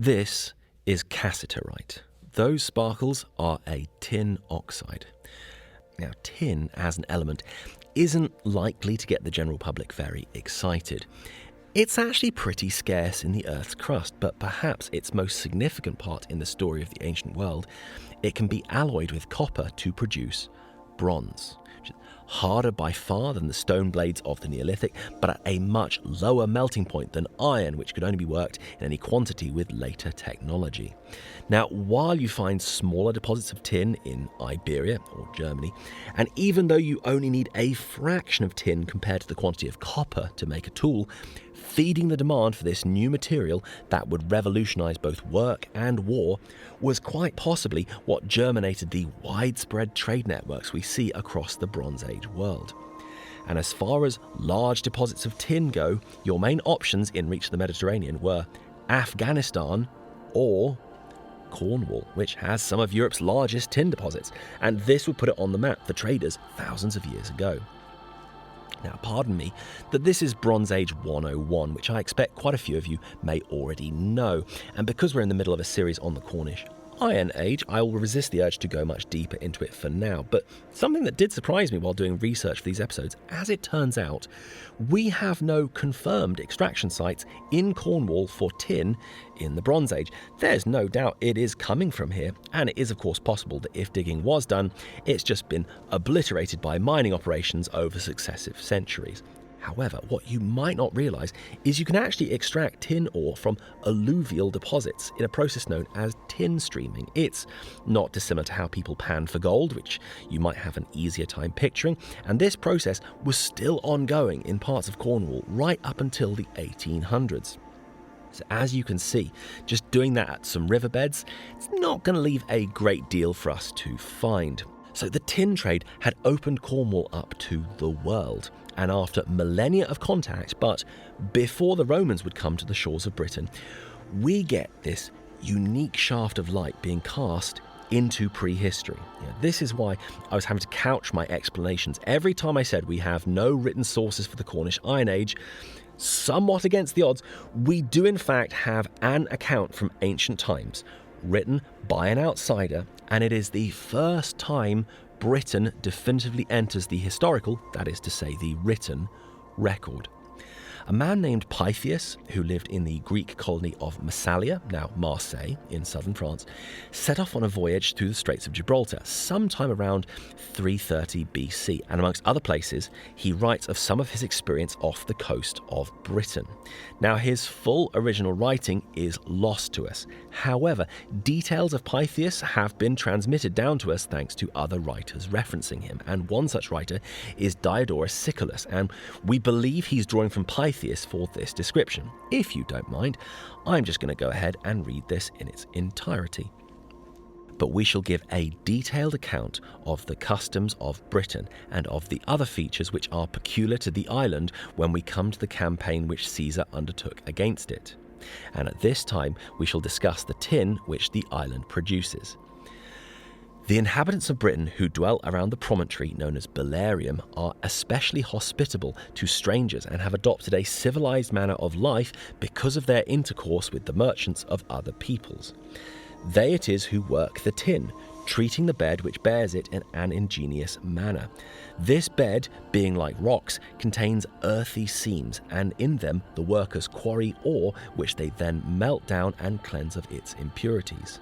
This is cassiterite. Those sparkles are a tin oxide. Now, tin as an element isn't likely to get the general public very excited. It's actually pretty scarce in the Earth's crust, but perhaps its most significant part in the story of the ancient world, it can be alloyed with copper to produce bronze, which is harder by far than the stone blades of the Neolithic, but at a much lower melting point than iron, which could only be worked in any quantity with later technology. Now, while you find smaller deposits of tin in Iberia or Germany, and even though you only need a fraction of tin compared to the quantity of copper to make a tool, feeding the demand for this new material that would revolutionise both work and war was quite possibly what germinated the widespread trade networks we see across the Bronze Age world. And as far as large deposits of tin go, your main options in reach of the Mediterranean were Afghanistan or Cornwall, which has some of Europe's largest tin deposits, and this would put it on the map for traders thousands of years ago. Now, pardon me that this is Bronze Age 101, which I expect quite a few of you may already know, and because we're in the middle of a series on the Cornish Iron Age, I will resist the urge to go much deeper into it for now. But something that did surprise me while doing research for these episodes, as it turns out, we have no confirmed extraction sites in Cornwall for tin in the Bronze Age. There's no doubt it is coming from here, and it is of course possible that if digging was done, it's just been obliterated by mining operations over successive centuries. However, what you might not realise is you can actually extract tin ore from alluvial deposits in a process known as tin streaming. It's not dissimilar to how people pan for gold, which you might have an easier time picturing, and this process was still ongoing in parts of Cornwall right up until the 1800s. So as you can see, just doing that at some riverbeds, it's not going to leave a great deal for us to find. So the tin trade had opened Cornwall up to the world, and after millennia of contact, but before the Romans would come to the shores of Britain, we get this unique shaft of light being cast into prehistory. This is why I was having to couch my explanations every time I said we have no written sources for the Cornish Iron Age. Somewhat against the odds, we do in fact have an account from ancient times, written by an outsider, and it is the first time Britain definitively enters the historical, that is to say the written, record. A man named Pytheas, who lived in the Greek colony of Massalia, now Marseille, in southern France, set off on a voyage through the Straits of Gibraltar sometime around 330 BC, and amongst other places, he writes of some of his experience off the coast of Britain. Now, his full original writing is lost to us. However, details of Pytheas have been transmitted down to us thanks to other writers referencing him, and one such writer is Diodorus Siculus, and we believe he's drawing from Pytheas for this description. If you don't mind, I'm just going to go ahead and read this in its entirety. But we shall give a detailed account of the customs of Britain and of the other features which are peculiar to the island when we come to the campaign which Caesar undertook against it. And at this time we shall discuss the tin which the island produces. The inhabitants of Britain who dwell around the promontory known as Belerium are especially hospitable to strangers and have adopted a civilized manner of life because of their intercourse with the merchants of other peoples. They it is who work the tin, treating the bed which bears it in an ingenious manner. This bed, being like rocks, contains earthy seams, and in them the workers quarry ore which they then melt down and cleanse of its impurities.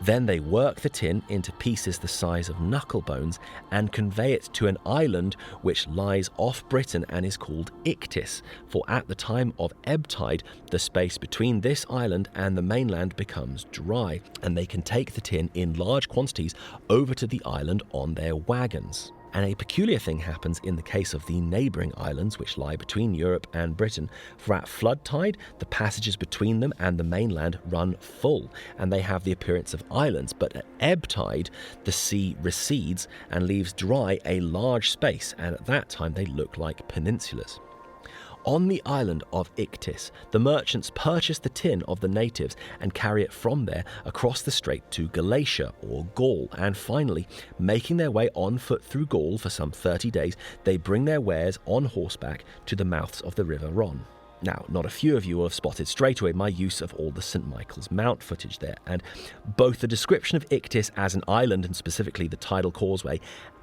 Then they work the tin into pieces the size of knuckle bones and convey it to an island which lies off Britain and is called Ictis, for at the time of ebb tide the space between this island and the mainland becomes dry, and they can take the tin in large quantities over to the island on their wagons. And a peculiar thing happens in the case of the neighbouring islands which lie between Europe and Britain, for at flood tide the passages between them and the mainland run full, and they have the appearance of islands, but at ebb tide the sea recedes and leaves dry a large space, and at that time they look like peninsulas. On the island of Ictis, the merchants purchase the tin of the natives and carry it from there across the strait to Galatia or Gaul, and finally, making their way on foot through Gaul for some 30 days, they bring their wares on horseback to the mouths of the river Rhone. Now, not a few of you will have spotted straight away my use of all the St Michael's Mount footage there, and both the description of Ichthys as an island, and specifically the tidal causeway,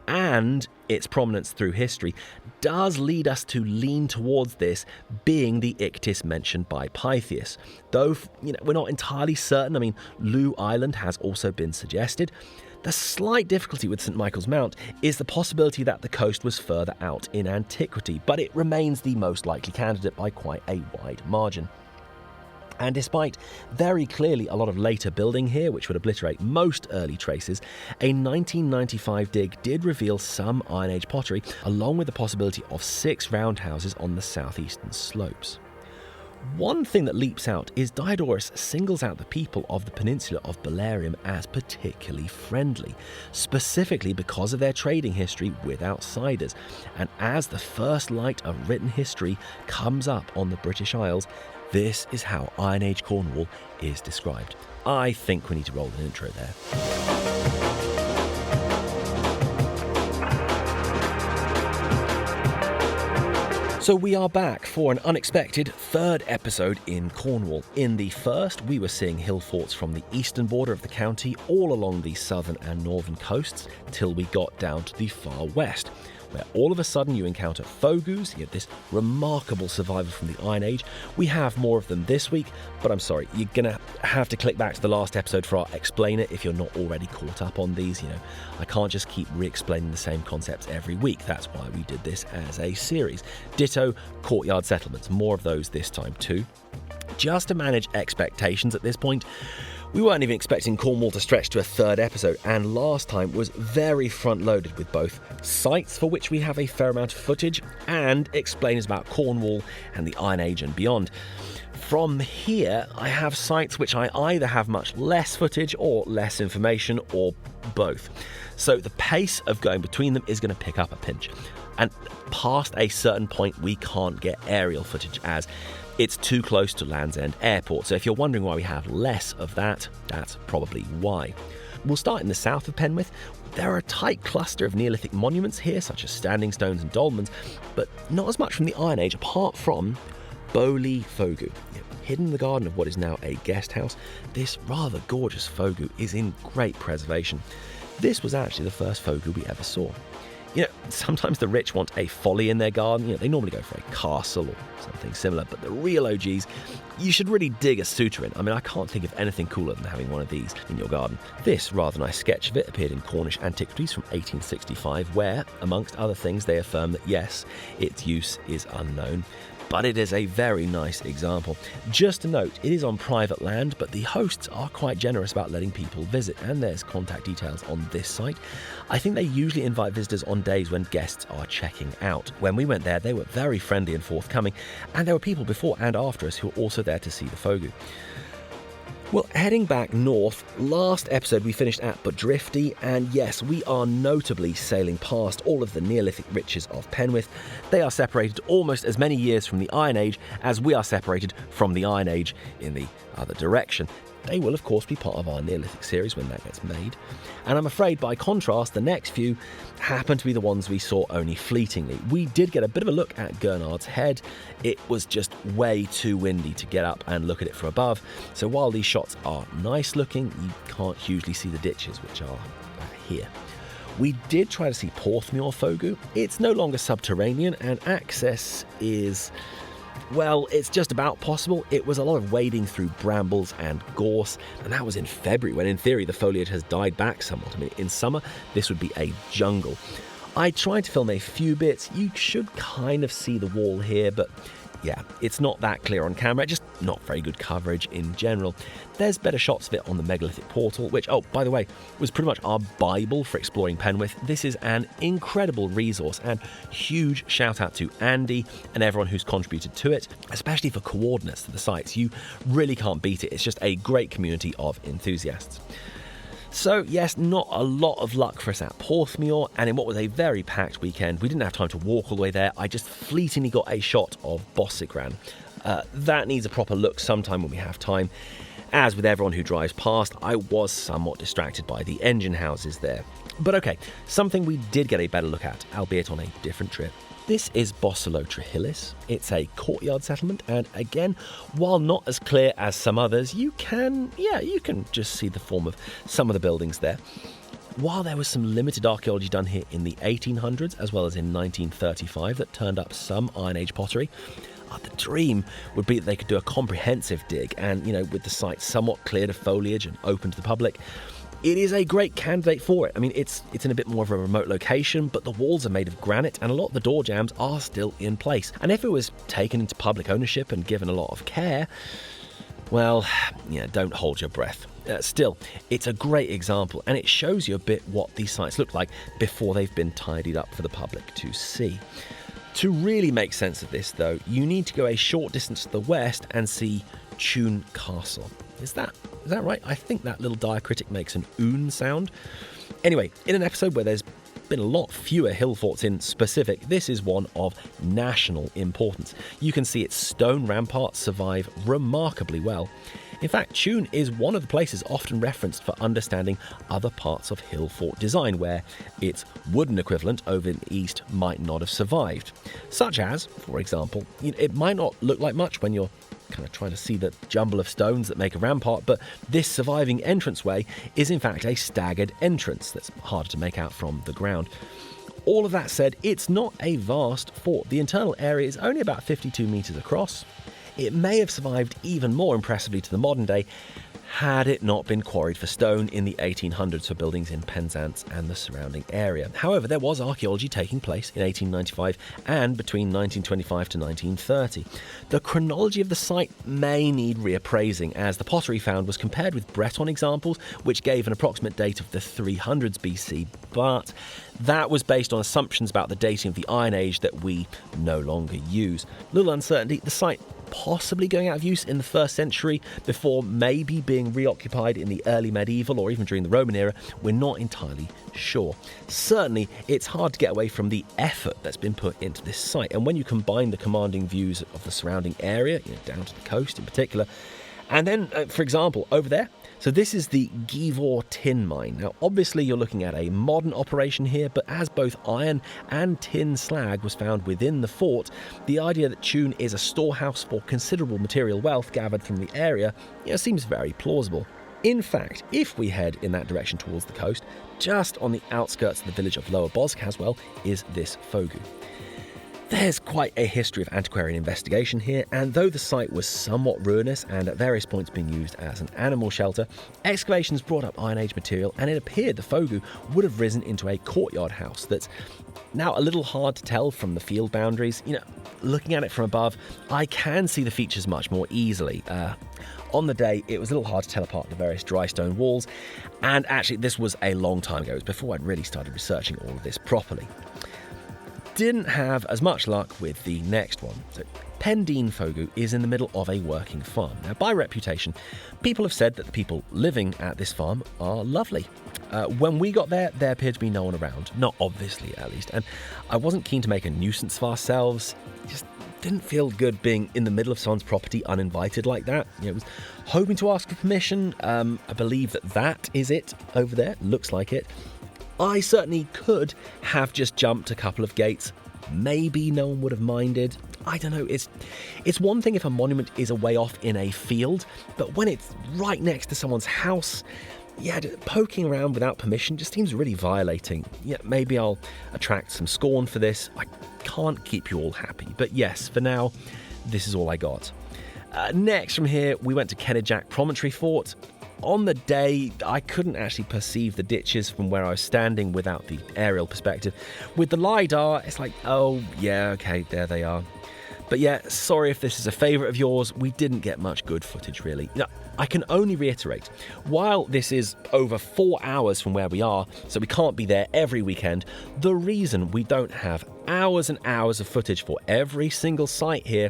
and its prominence through history does lead us to lean towards this being the Ichthys mentioned by Pythias. Though, we're not entirely certain. I mean, Looe Island has also been suggested. The slight difficulty with St Michael's Mount is the possibility that the coast was further out in antiquity, but it remains the most likely candidate by quite a wide margin. And despite very clearly a lot of later building here, which would obliterate most early traces, a 1995 dig did reveal some Iron Age pottery, along with the possibility of 6 roundhouses on the southeastern slopes. One thing that leaps out is Diodorus singles out the people of the peninsula of Belerium as particularly friendly, specifically because of their trading history with outsiders. And as the first light of written history comes up on the British Isles, this is how Iron Age Cornwall is described. I think we need to roll an intro there. So we are back for an unexpected third episode in Cornwall. In the first, we were seeing Hillforts from the eastern border of the county all along the southern and northern coasts till we got down to the far west, where all of a sudden you encounter Fogous, this remarkable survivor from the Iron Age. We have more of them this week, but I'm sorry, you're going to have to click back to the last episode for our Explain It if you're not already caught up on these. I can't just keep re-explaining the same concepts every week. That's why we did this as a series. Ditto courtyard settlements, more of those this time too. Just to manage expectations at this point, we weren't even expecting Cornwall to stretch to a third episode, and last time was very front-loaded with both sites for which we have a fair amount of footage and explainers about Cornwall and the Iron Age and beyond. From here, I have sites which I either have much less footage or less information, or both. So the pace of going between them is going to pick up a pinch. And past a certain point, we can't get aerial footage as it's too close to Land's End Airport. So if you're wondering why we have less of that, that's probably why. We'll start in the south of Penwith. There are a tight cluster of Neolithic monuments here, such as standing stones and dolmens, but not as much from the Iron Age, apart from Bowley Fogou. Hidden in the garden of what is now a guest house, this rather gorgeous Fogou is in great preservation. This was actually the first Fogou we ever saw. Sometimes the rich want a folly in their garden. They normally go for a castle or something similar, but the real OGs, you should really dig a suitor in. I mean, I can't think of anything cooler than having one of these in your garden. This rather nice sketch of it appeared in Cornish Antiquities from 1865, where, amongst other things, they affirm that yes, its use is unknown, but it is a very nice example. Just to note, it is on private land, but the hosts are quite generous about letting people visit, and there's contact details on this site. I think they usually invite visitors on days when guests are checking out. When we went there, they were very friendly and forthcoming, and there were people before and after us who were also there to see the Fogou. Well, heading back north, last episode we finished at Bodrifty, and yes, we are notably sailing past all of the Neolithic riches of Penwith. They are separated almost as many years from the Iron Age as we are separated from the Iron Age in the other direction. They will, of course, be part of our Neolithic series when that gets made. And I'm afraid, by contrast, the next few happen to be the ones we saw only fleetingly. We did get a bit of a look at Gernard's Head. It was just way too windy to get up and look at it from above. So while these shots are nice looking, you can't usually see the ditches, which are here. We did try to see Porthmuir Fogou. It's no longer subterranean, and access is, well, it's just about possible. It was a lot of wading through brambles and gorse, and that was in February, when in theory the foliage has died back somewhat. I mean, in summer, this would be a jungle. I tried to film a few bits. You should kind of see the wall here, but yeah, it's not that clear on camera, just not very good coverage in general. There's better shots of it on the megalithic portal, which, oh, by the way, was pretty much our Bible for exploring Penwith. This is an incredible resource, and huge shout out to Andy and everyone who's contributed to it, especially for coordinates to the sites. You really can't beat it. It's just a great community of enthusiasts. So yes, not a lot of luck for us at Porthmuir, and in what was a very packed weekend, we didn't have time to walk all the way there. I just fleetingly got a shot of Bossigran. That needs a proper look sometime when we have time. As with everyone who drives past, I was somewhat distracted by the engine houses there. But okay, something we did get a better look at, albeit on a different trip. This is Bossolo Trehillis. It's a courtyard settlement, and again, while not as clear as some others, you can just see the form of some of the buildings there. While there was some limited archaeology done here in the 1800s as well as in 1935 that turned up some Iron Age pottery, the dream would be that they could do a comprehensive dig and, with the site somewhat cleared of foliage and open to the public, it is a great candidate for it. I mean, it's in a bit more of a remote location, but the walls are made of granite and a lot of the door jambs are still in place. And if it was taken into public ownership and given a lot of care, well, don't hold your breath. Still, it's a great example, and it shows you a bit what these sites look like before they've been tidied up for the public to see. To really make sense of this, though, you need to go a short distance to the west and see Tune Castle. Is that right? I think that little diacritic makes an oon sound. Anyway, in an episode where there's been a lot fewer Hillforts in specific, this is one of national importance. You can see its stone ramparts survive remarkably well. In fact, Tune is one of the places often referenced for understanding other parts of Hillfort design where its wooden equivalent over in the east might not have survived. Such as, for example, it might not look like much when you're kind of trying to see the jumble of stones that make a rampart, but this surviving entranceway is in fact a staggered entrance that's harder to make out from the ground. All of that said, it's not a vast fort. The internal area is only about 52 metres across. It may have survived even more impressively to the modern day had it not been quarried for stone in the 1800s for buildings in Penzance and the surrounding area. However, there was archaeology taking place in 1895 and between 1925 to 1930. The chronology of the site may need reappraising, as the pottery found was compared with Breton examples, which gave an approximate date of the 300s BC, but that was based on assumptions about the dating of the Iron Age that we no longer use. Little uncertainty, the site possibly going out of use in the 1st century before maybe being reoccupied in the early medieval or even during the Roman era. We're not entirely sure. Certainly, it's hard to get away from the effort that's been put into this site, and when you combine the commanding views of the surrounding area, down to the coast in particular, and then, for example, over there, so this is the Givor tin mine. Now, obviously you're looking at a modern operation here, but as both iron and tin slag was found within the fort, the idea that Tune is a storehouse for considerable material wealth gathered from the area seems very plausible. In fact, if we head in that direction towards the coast, just on the outskirts of the village of Lower Boscaswell is this Fogou. There's quite a history of antiquarian investigation here, and though the site was somewhat ruinous and at various points being used as an animal shelter, excavations brought up Iron Age material, and it appeared the Fogou would have risen into a courtyard house that's now a little hard to tell from the field boundaries. Looking at it from above, I can see the features much more easily. On the day, it was a little hard to tell apart the various dry stone walls, and actually this was a long time ago. It was before I'd really started researching all of this properly. Didn't have as much luck with the next one. So Pendine Fogou is in the middle of a working farm. Now, by reputation, people have said that the people living at this farm are lovely. When we got there appeared to be no one around. Not obviously, at least. And I wasn't keen to make a nuisance of ourselves. It just didn't feel good being in the middle of someone's property uninvited like that. I was hoping to ask for permission. I believe that is it over there. Looks like it. I certainly could have just jumped a couple of gates. Maybe no one would have minded. I don't know. It's one thing if a monument is a way off in a field, but when it's right next to someone's house, poking around without permission just seems really violating. Maybe I'll attract some scorn for this. I can't keep you all happy. But yes, for now, this is all I got. Next from here, we went to Kennejack Promontory Fort. On the day, I couldn't actually perceive the ditches from where I was standing without the aerial perspective. With the LiDAR, it's like, oh, yeah, okay, there they are. But sorry if this is a favourite of yours, we didn't get much good footage, really. Now, I can only reiterate, while this is over 4 hours from where we are, so we can't be there every weekend, the reason we don't have hours and hours of footage for every single site here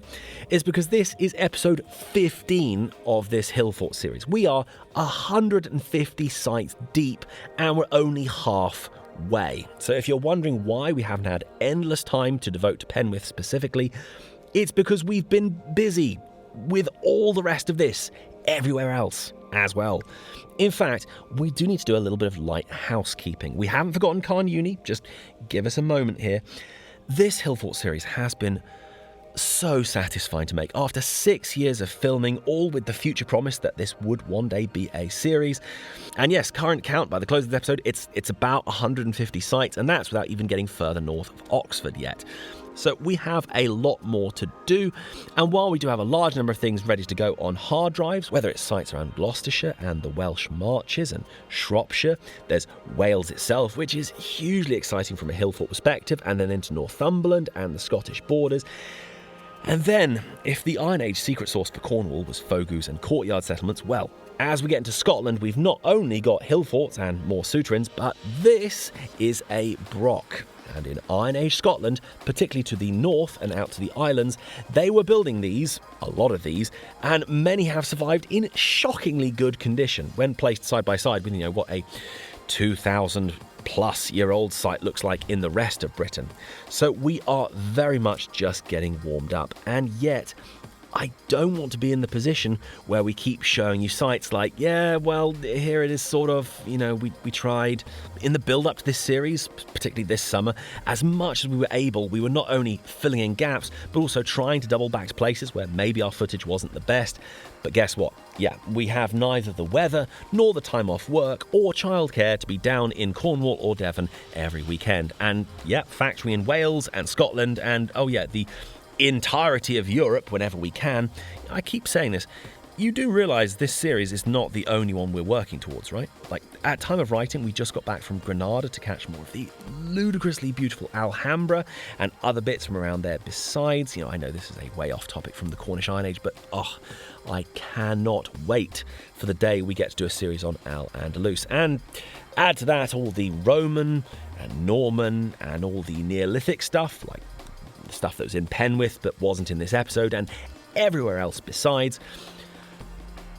is because this is episode 15 of this Hillfort series. We are 150 sites deep, and we're only halfway. So if you're wondering why we haven't had endless time to devote to Penwith specifically, it's because we've been busy with all the rest of this everywhere else as well. In fact, we do need to do a little bit of light housekeeping. We haven't forgotten Caen Uni, just give us a moment here. This Hillfort series has been so satisfying to make. After 6 years of filming, all with the future promise that this would one day be a series. And yes, current count by the close of the episode, it's about 150 sites, and that's without even getting further north of Oxford yet. So we have a lot more to do, and while we do have a large number of things ready to go on hard drives, whether it's sites around Gloucestershire and the Welsh Marches and Shropshire, there's Wales itself, which is hugely exciting from a Hillfort perspective, and then into Northumberland and the Scottish borders. And then, if the Iron Age secret source for Cornwall was Fogou's and courtyard settlements, well, as we get into Scotland, we've not only got Hillforts and more Souterrains, but this is a Broch. And in Iron Age Scotland, particularly to the north and out to the islands, they were building these, a lot of these, and many have survived in shockingly good condition when placed side by side with, what a 2,000-plus-year-old site looks like in the rest of Britain. So we are very much just getting warmed up, and yet I don't want to be in the position where we keep showing you sites like, yeah, well, here it is sort of, we tried. In the build-up to this series, particularly this summer, as much as we were able, we were not only filling in gaps, but also trying to double back to places where maybe our footage wasn't the best. But guess what? Yeah, we have neither the weather, nor the time off work, or childcare to be down in Cornwall or Devon every weekend. And yeah, factory in Wales and Scotland, and the entirety of Europe whenever we can. I keep saying this. You do realise this series is not the only one we're working towards, right? Like, at time of writing, we just got back from Granada to catch more of the ludicrously beautiful Alhambra and other bits from around there besides. I know this is a way off topic from the Cornish Iron Age, but I cannot wait for the day we get to do a series on Al-Andalus. And add to that all the Roman and Norman and all the Neolithic stuff, like the stuff that was in Penwith but wasn't in this episode, and everywhere else besides.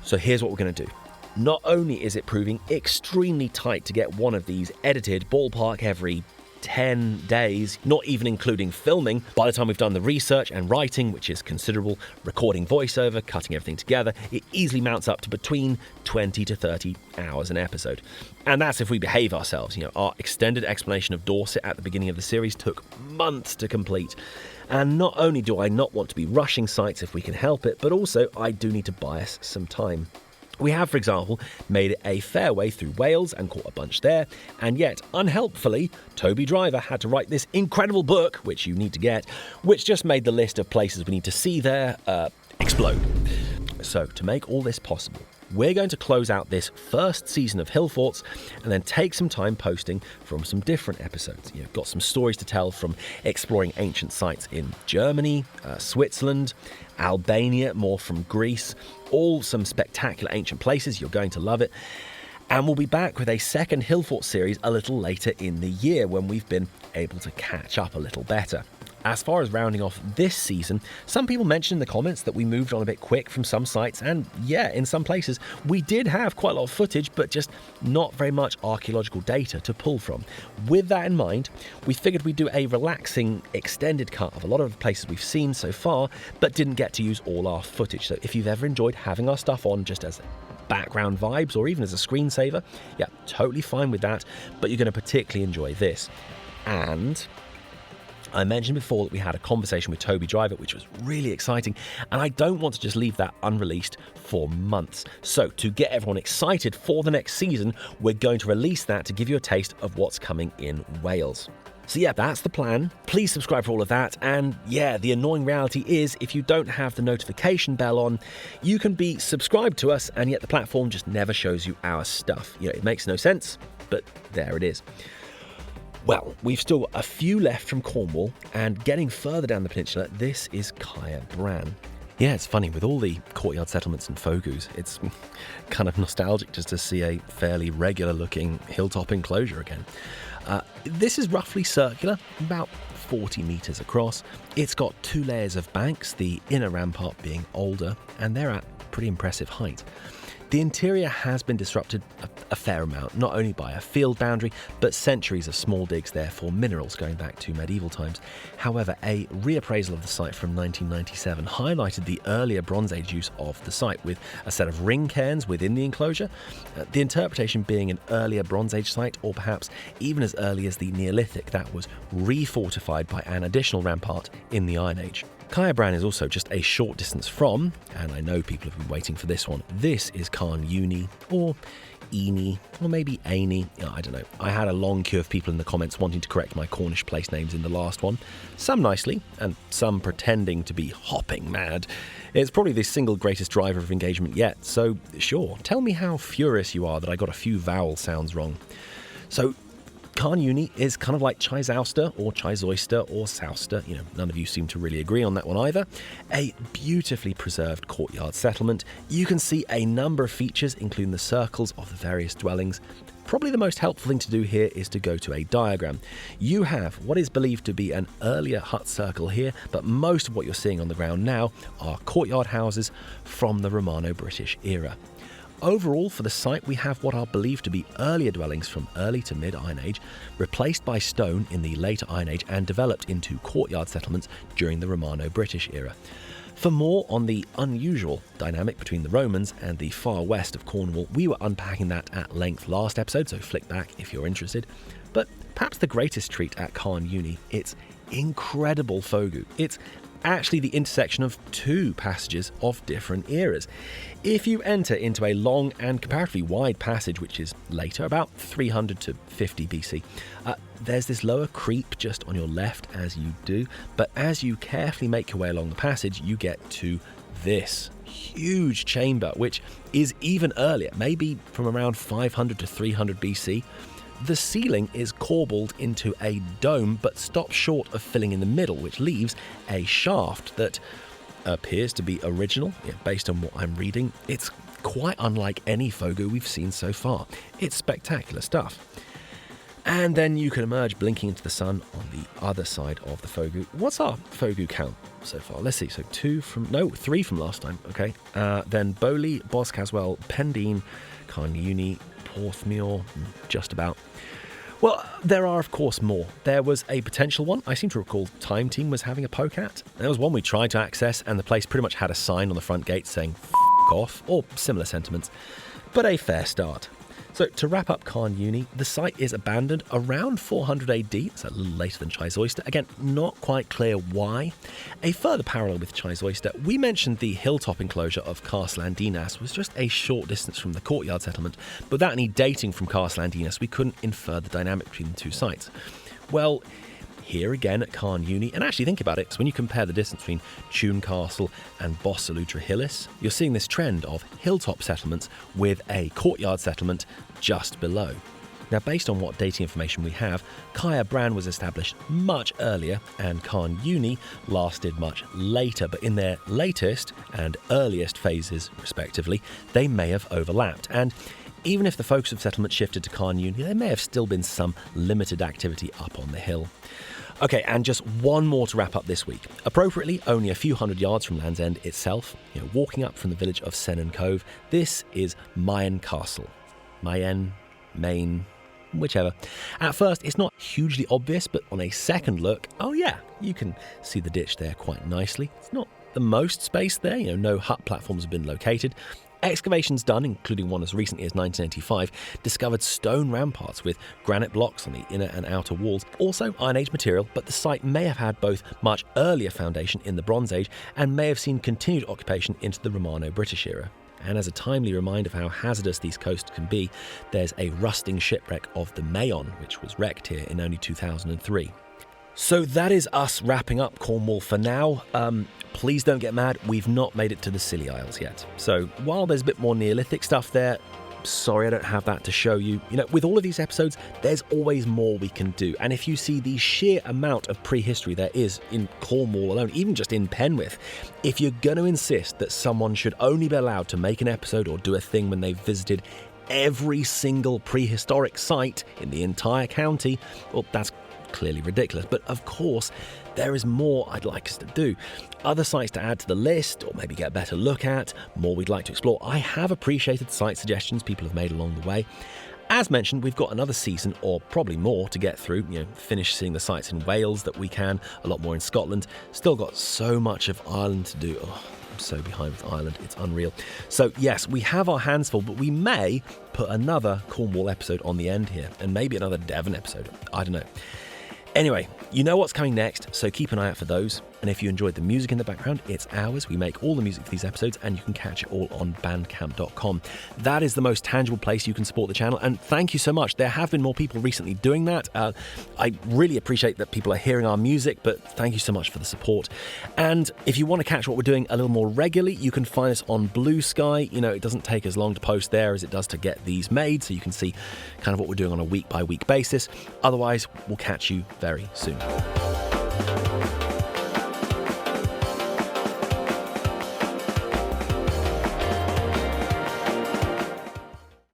So here's what we're going to do. Not only is it proving extremely tight to get one of these edited ballpark every 10 days, not even including filming, by the time we've done the research and writing, which is considerable, recording voiceover, cutting everything together, it easily mounts up to between 20 to 30 hours an episode. And that's if we behave ourselves. Our extended explanation of Dorset at the beginning of the series took months to complete. And not only do I not want to be rushing sites if we can help it, but also I do need to buy us some time. We have, for example, made it a fair way through Wales and caught a bunch there, and yet, unhelpfully, Toby Driver had to write this incredible book, which you need to get, which just made the list of places we need to see there explode. So, to make all this possible, we're going to close out this first season of Hillforts and then take some time posting from some different episodes. Got some stories to tell from exploring ancient sites in Germany, Switzerland, Albania, more from Greece, all some spectacular ancient places. You're going to love it. And we'll be back with a second Hillfort series a little later in the year when we've been able to catch up a little better. As far as rounding off this season, some people mentioned in the comments that we moved on a bit quick from some sites, and yeah, in some places we did have quite a lot of footage, but just not very much archaeological data to pull from. With that in mind, we figured we'd do a relaxing extended cut of a lot of the places we've seen so far, but didn't get to use all our footage. So if you've ever enjoyed having our stuff on just as background vibes or even as a screensaver, yeah, totally fine with that, but you're going to particularly enjoy this. And I mentioned before that we had a conversation with Toby Driver, which was really exciting, and I don't want to just leave that unreleased for months. So to get everyone excited for the next season, we're going to release that to give you a taste of what's coming in Wales. So yeah, that's the plan. Please subscribe for all of that. And yeah, the annoying reality is if you don't have the notification bell on, you can be subscribed to us and yet the platform just never shows you our stuff. It makes no sense, but there it is. Well, we've still got a few left from Cornwall, and getting further down the peninsula, this is Caer Bran. Yeah, it's funny, with all the courtyard settlements and Fogous, it's kind of nostalgic just to see a fairly regular-looking hilltop enclosure again. This is roughly circular, about 40 metres across. It's got 2 layers of banks, the inner rampart being older, and they're at pretty impressive height. The interior has been disrupted a fair amount, not only by a field boundary, but centuries of small digs there for minerals going back to medieval times. However, a reappraisal of the site from 1997 highlighted the earlier Bronze Age use of the site with a set of ring cairns within the enclosure, the interpretation being an earlier Bronze Age site, or perhaps even as early as the Neolithic that was refortified by an additional rampart in the Iron Age. Bran is also just a short distance from, and I know people have been waiting for this one, this is Carn Uni, or Eni, or maybe Aini, I don't know. I had a long queue of people in the comments wanting to correct my Cornish place names in the last one, some nicely, and some pretending to be hopping mad. It's probably the single greatest driver of engagement yet, so sure, tell me how furious you are that I got a few vowel sounds wrong. So, Carn Uni is kind of like Chysauster or Chysoyster or Souster, none of you seem to really agree on that one either. A beautifully preserved courtyard settlement. You can see a number of features, including the circles of the various dwellings. Probably the most helpful thing to do here is to go to a diagram. You have what is believed to be an earlier hut circle here, but most of what you're seeing on the ground now are courtyard houses from the Romano-British era. Overall, for the site, we have what are believed to be earlier dwellings from early to mid-Iron Age, replaced by stone in the later Iron Age and developed into courtyard settlements during the Romano-British era. For more on the unusual dynamic between the Romans and the far west of Cornwall, we were unpacking that at length last episode, so flick back if you're interested. But perhaps the greatest treat at Carn Uni, it's incredible Fogou. It's actually the intersection of two passages of different eras. If you enter into a long and comparatively wide passage, which is later, about 300 to 50 BC, there's this lower creep just on your left as you do, but as you carefully make your way along the passage, you get to this huge chamber, which is even earlier, maybe from around 500 to 300 BC. The ceiling is corbelled into a dome, but stops short of filling in the middle, which leaves a shaft that appears to be original, based on what I'm reading. It's quite unlike any Fogou we've seen so far. It's spectacular stuff. And then you can emerge blinking into the sun on the other side of the Fogou. What's our Fogou count so far? Let's see. So 3 from last time. Okay. Then Bowley, Boscaswell, Pendine, Carn Uni, Porthmuir, just about. Well, there are, of course, more. There was a potential one I seem to recall Time Team was having a poke at. There was one we tried to access, and the place pretty much had a sign on the front gate saying "F*** off," or similar sentiments. But a fair start. So, to wrap up Carn Uni, the site is abandoned around 400 AD, so a little later than Chysoyster. Again, not quite clear why. A further parallel with Chysoyster, we mentioned the hilltop enclosure of Castle Dinas was just a short distance from the courtyard settlement, but without any dating from Castle Dinas, we couldn't infer the dynamic between the two sites. Well, here again at Carn Uni, and actually think about it, so when you compare the distance between Tune Castle and Bossalutra Hillis, you're seeing this trend of hilltop settlements with a courtyard settlement just below. Now, based on what dating information we have, Caer Bran was established much earlier and Carn Uni lasted much later, but in their latest and earliest phases, respectively, they may have overlapped. And even if the focus of settlement shifted to Carn Uni, there may have still been some limited activity up on the hill. Okay, and just one more to wrap up this week. Appropriately, only a few hundred yards from Land's End itself, walking up from the village of Sennen Cove, this is Mayen Castle. Mayen, Maine, whichever. At first, it's not hugely obvious, but on a second look, oh yeah, you can see the ditch there quite nicely. It's not the most space there, no hut platforms have been located. Excavations done, including one as recently as 1985, discovered stone ramparts with granite blocks on the inner and outer walls, also Iron Age material, but the site may have had both much earlier foundation in the Bronze Age and may have seen continued occupation into the Romano-British era. And as a timely reminder of how hazardous these coasts can be, there's a rusting shipwreck of the Mayon, which was wrecked here in only 2003. So that is us wrapping up Cornwall for now. Please don't get mad, we've not made it to the Scilly Isles yet. So while there's a bit more Neolithic stuff there, sorry I don't have that to show you. With all of these episodes, there's always more we can do. And if you see the sheer amount of prehistory there is in Cornwall alone, even just in Penwith, if you're going to insist that someone should only be allowed to make an episode or do a thing when they've visited every single prehistoric site in the entire county, well, that's clearly ridiculous. But of course, there is more I'd like us to do. Other sites to add to the list, or maybe get a better look at, more we'd like to explore. I have appreciated site suggestions people have made along the way. As mentioned, we've got another season, or probably more, to get through. Finish seeing the sites in Wales that we can, a lot more in Scotland. Still got so much of Ireland to do. Oh, I'm so behind with Ireland, it's unreal. So yes, we have our hands full, but we may put another Cornwall episode on the end here, and maybe another Devon episode. I don't know. Anyway, you know what's coming next, so keep an eye out for those. And if you enjoyed the music in the background, it's ours. We make all the music for these episodes, and you can catch it all on bandcamp.com. That is the most tangible place you can support the channel, and thank you so much. There have been more people recently doing that. I really appreciate that people are hearing our music, but thank you so much for the support. And if you want to catch what we're doing a little more regularly, you can find us on Blue Sky. It doesn't take as long to post there as it does to get these made, so you can see kind of what we're doing on a week-by-week basis. Otherwise, we'll catch you very soon.